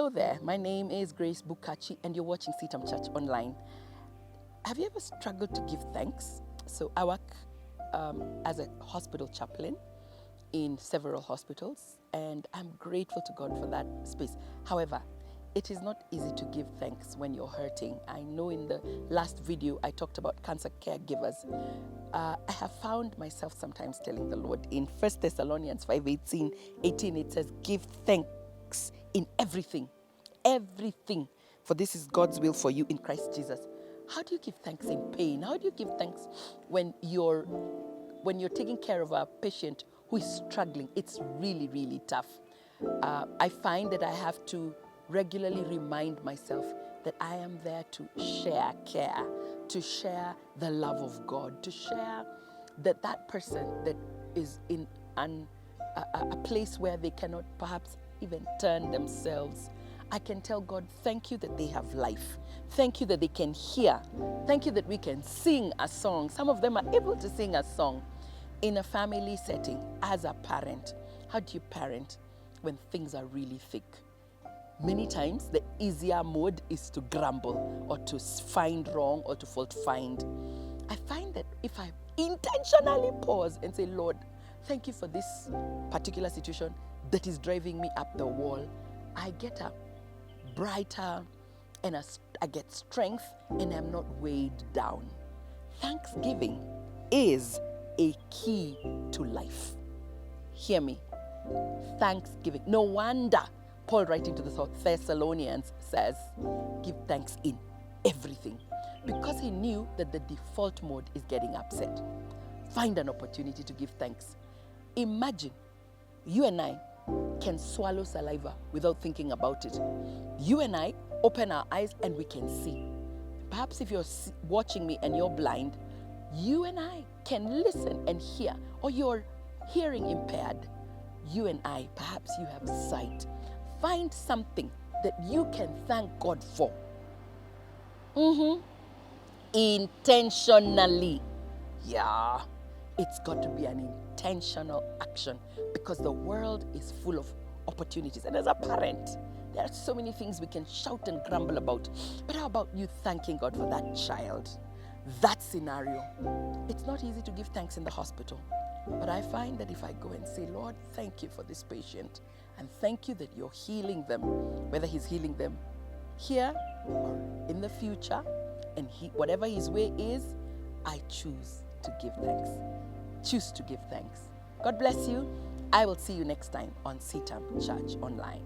Hello there, my name is Grace Bukachi and you're watching CITAM Church Online. Have you ever struggled to give thanks? So I work as a hospital chaplain in several hospitals, and I'm grateful to God for that space. However, it is not easy to give thanks when you're hurting. I know in the last video I talked about cancer caregivers. I have found myself sometimes telling the Lord in 1 Thessalonians 5:18, it says, give thanks in everything, for this is God's will for you in Christ Jesus. How do you give thanks in pain? How do you give thanks when you're taking care of a patient who is struggling? It's really, really tough. I find that I have to regularly remind myself that I am there to share care, to share the love of God, to share that person that is in a place where they cannot perhaps even turn themselves. I can tell God, thank you that they have life. Thank you that they can hear. Thank you that we can sing a song. Some of them are able to sing a song in a family setting as a parent. How do you parent when things are really thick? Many times the easier mode is to grumble or to find wrong or to fault find. I find that if I intentionally pause and say, Lord, thank you for this particular situation that is driving me up the wall, I get a brighter and I get strength and I'm not weighed down. Thanksgiving is a key to life. Hear me. Thanksgiving. No wonder Paul, writing to the Thessalonians, says, give thanks in everything. Because he knew that the default mode is getting upset. Find an opportunity to give thanks. Imagine you and I can swallow saliva without thinking about it. You and I open our eyes and we can see. Perhaps if you're watching me and you're blind, you and I can listen and hear, or you're hearing impaired. You and I, perhaps you have sight. Find something that you can thank God for. Intentionally. Yeah, it's got to be an intentional action because the world is full of opportunities. And as a parent, there are so many things we can shout and grumble about. But how about you thanking God for that child, that scenario? It's not easy to give thanks in the hospital. But I find that if I go and say, Lord, thank you for this patient, and thank you that you're healing them, whether he's healing them here or in the future, and whatever his way is, I choose to give thanks. Choose to give thanks. God bless you. I will see you next time on CITAM Church Online.